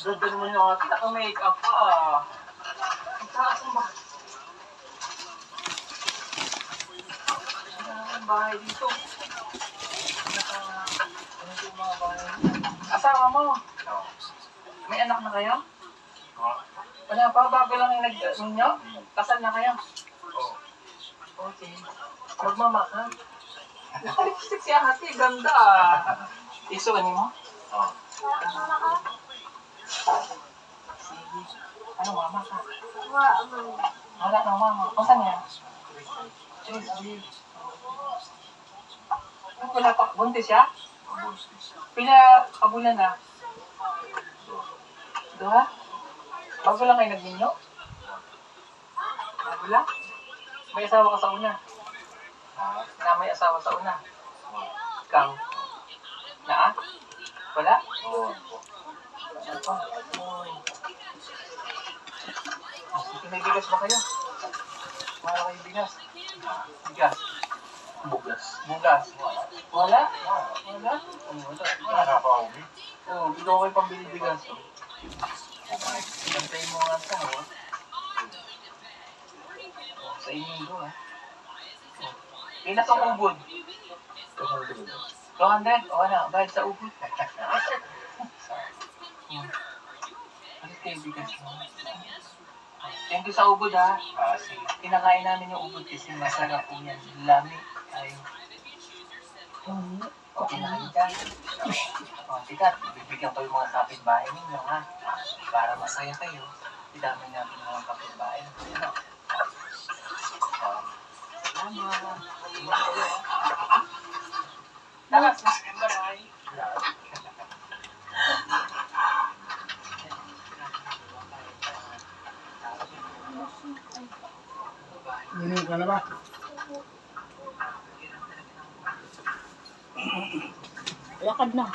Ganda naman yung ate. Naka-makeup pa. Ang taas ang bahay. Ang bahay dito. Ano yung mga bahay dito? Asawa mo? May anak na kayo? Wala pa, bago lang yung ninyo? Kasal na kayo? Okay. Magmama ka? Nakalipisik si ate, ganda ah. Isuanin mo? Oo. Sige. Ano mama ka? Wala na mama. Kung saan yan? Sige. Wala pa, buntis siya? Pila kabulan na? Doha? Bago lang kayo nagninyo? Bago lang? May asawa ka sa una? Na may asawa sa una? Ikaw? Na? Wala? Oo. Ano pa? Sige, may bigas ba kayo? Wala kayo bigas? Bigas? Bugas. Wala? Wala? Wala pa ako. Oo, ikaw kayo pambili bigas. Gantayin mo nga sa ha? Sa inyo ito ha? Kailan kang ubod? 200? O ano, bayad sa ubod. Ano kayo bigas mo? Thank you sa ubod ha. Kinakain namin yung ubod kasi masarap po yan. Lami. Ayaw. Okay na kayo dyan. Tikat, bibigyan ko yung mga kapitbahay ninyo ha. Para masaya kayo. Idami namin mga kapitbahay. Ano? Salamat. Talas, mas kambaray. Inom ka na ba? Lakad na.